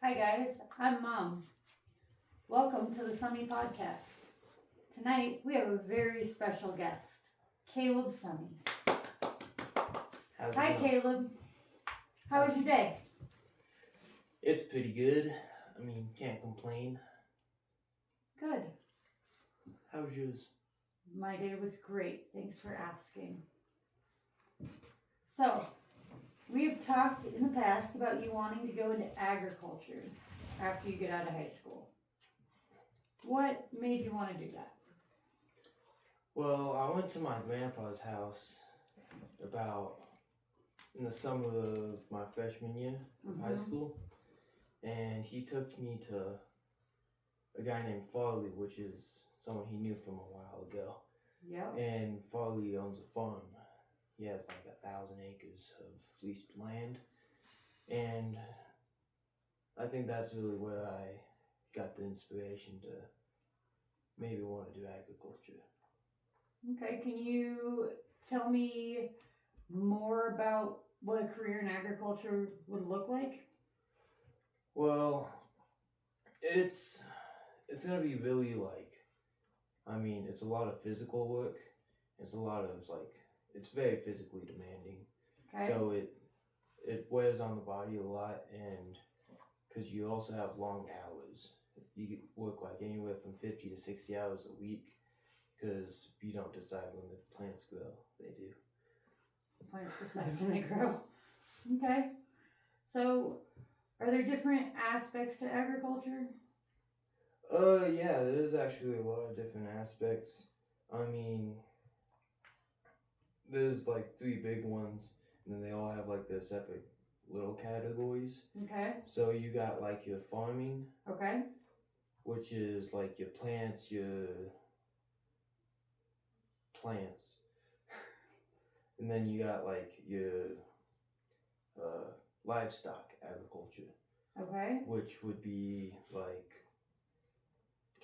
Hi guys, I'm Mom. Welcome to the Summey podcast. Tonight we have a very special guest, Caleb Summey. How's Hi it going? Caleb. How was your day? It's pretty good. I mean, can't complain. Good. How was yours? My day was great. Thanks for asking. So, we have talked in the past about you wanting to go into agriculture after you get out of high school. What made you want to do that? Well, I went to my grandpa's house about in the summer of my freshman year of high school, and he took me to a guy named Farley, which is someone he knew from a while ago. Yep. And Farley owns a farm. He has like 1,000 acres of leased land, and I think that's really where I got the inspiration to maybe want to do agriculture. Okay, can you tell me more about what a career in agriculture would look like? Well, it's gonna be really it's a lot of physical work. It's a lot of it's very physically demanding. Okay. So it wears on the body a lot, and because you also have long hours, you work like anywhere from 50 to 60 hours a week, because you don't decide when the plants grow. They do. The plants decide when they grow. Okay. So, are there different aspects to agriculture? Yeah, there's actually a lot of different aspects. I mean, there's like 3 big ones, and then they all have like their separate little categories. Okay. So you got like your farming, Okay. which is like your plants. And then you got like your livestock agriculture, Okay. which would be like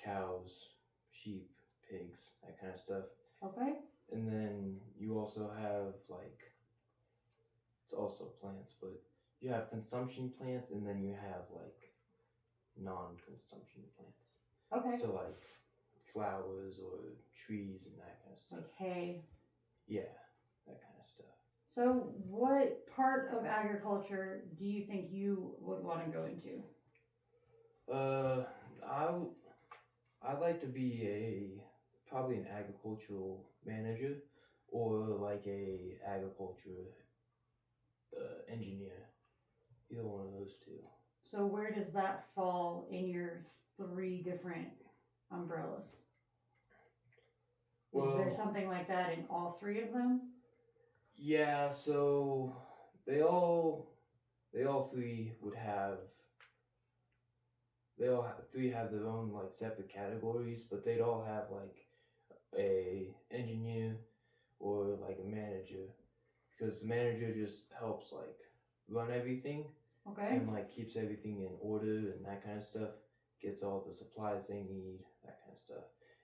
cows, sheep, pigs, that kind of stuff. Okay. And then you also have it's also plants, but you have consumption plants, and then you have like non-consumption plants. Okay. So like flowers or trees and that kind of stuff. Like hay. Yeah, that kind of stuff. So, what part of agriculture do you think you would want to go into? I'd like to be probably an agricultural manager, or like a agriculture engineer. Either one of those two. So, where does that fall in your 3 different umbrellas? Is there something like that in all 3 of them? Yeah, so they all 3 would have. They all 3 have their own like separate categories, but they'd all have like a engineer or like a manager, because the manager just helps like run everything. Okay. And like keeps everything in order and that kind of stuff, gets all the supplies they need, that kind of stuff.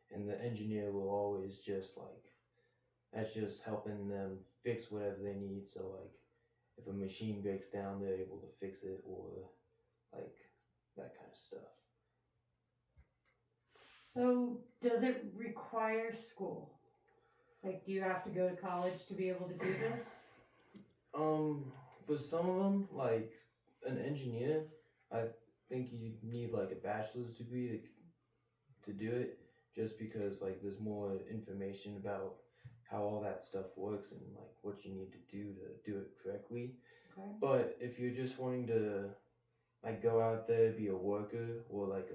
And the engineer will always just that's just helping them fix whatever they need. So like if a machine breaks down, they're able to fix it, or like that kind of stuff. So, does it require school? Like, do you have to go to college to be able to do this? For some of them, like an engineer, I think you need like a bachelor's degree to do it, just because like there's more information about how all that stuff works and like what you need to do it correctly. Okay. But if you're just wanting to like go out there, be a worker, or like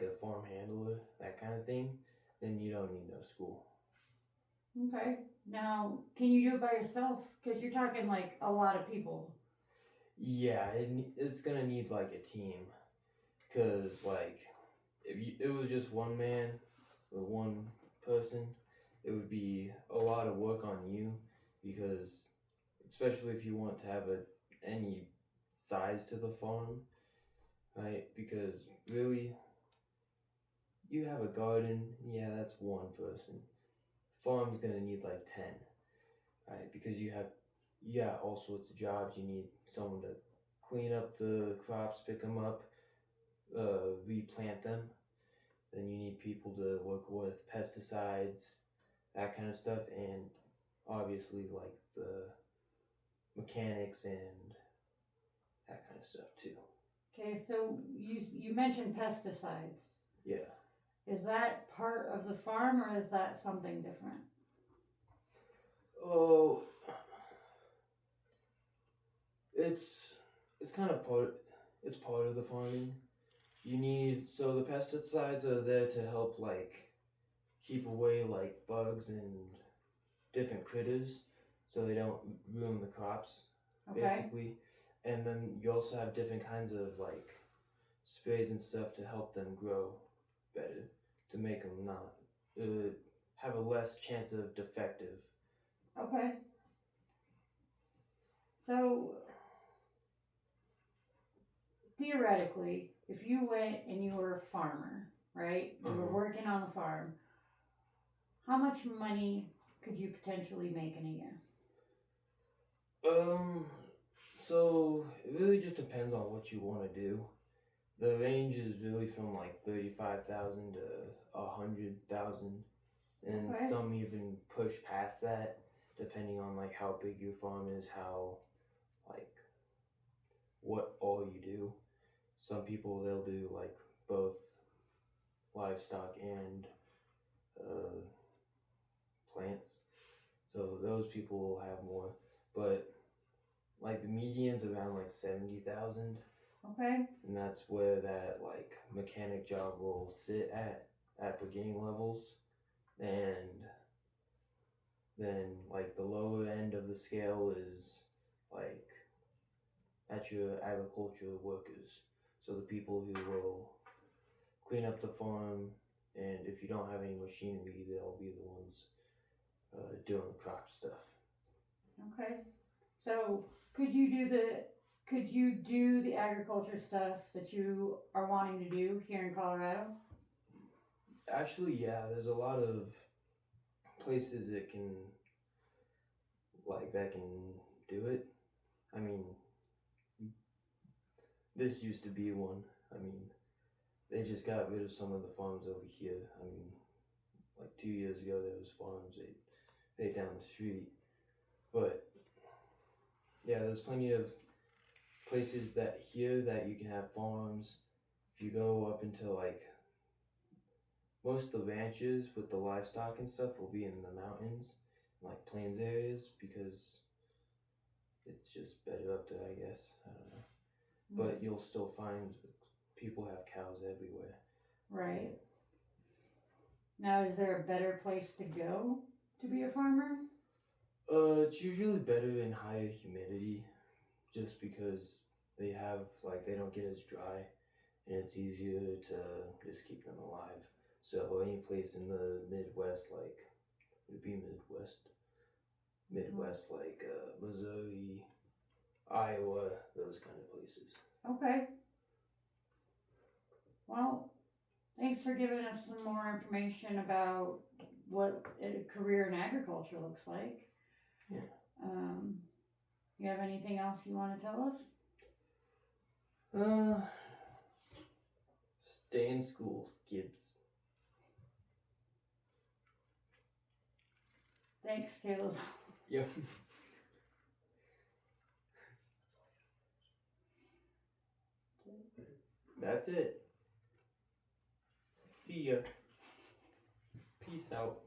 a farm handler, that kind of thing, then you don't need no school. Okay. Now, can you do it by yourself? Because you're talking like a lot of people. Yeah, it's gonna need like a team, because like if it was just one man or one person, it would be a lot of work on you, because especially if you want to have any size to the farm, right? Because really, you have a garden, yeah, that's one person. Farm's gonna need like 10, right? Because you got all sorts of jobs. You need someone to clean up the crops, pick them up, replant them. Then you need people to work with pesticides, that kind of stuff, and obviously like the mechanics and that kind of stuff too. Okay, so you mentioned pesticides. Yeah. Is that part of the farm or is that something different? Oh, it's kind of part of the farming. You need, so the pesticides are there to help like keep away like bugs and different critters so they don't ruin the crops, Okay. basically. And then you also have different kinds of like sprays and stuff to help them grow better, to make them not have a less chance of defective. Okay. So theoretically, if you went and you were a farmer, right? You were working on the farm, how much money could you potentially make in a year? So it really just depends on what you want to do. The range is really from like 35,000 to 100,000, and Okay. some even push past that, depending on like how big your farm is, how like what all you do. Some people they'll do like both livestock and plants, so those people will have more. But like the median's around like 70,000. Okay. And that's where that like mechanic job will sit at beginning levels, and then like the lower end of the scale is like at your agriculture workers, so the people who will clean up the farm, and if you don't have any machinery, they'll be the ones doing the crop stuff. Okay. So could you do the agriculture stuff that you are wanting to do here in Colorado? Actually, yeah, there's a lot of places that can do it. I mean, this used to be one. I mean, they just got rid of some of the farms over here. I mean, like 2 years ago, there was farms they down the street. But yeah, there's plenty of places that here that you can have farms. If you go up into like most of the ranches with the livestock and stuff will be in the mountains, like plains areas, because it's just better up there, I guess. I don't know. But you'll still find people have cows everywhere. Right. Now, is there a better place to go to be a farmer? It's usually better in higher humidity, just because they don't get as dry, and it's easier to just keep them alive. So any place in the Midwest, like would it be Midwest like Missouri, Iowa, those kind of places. Okay. Well, thanks for giving us some more information about what a career in agriculture looks like. Yeah. You have anything else you want to tell us? Stay in school, kids. Thanks, Caleb. Yep. That's it. See ya. Peace out.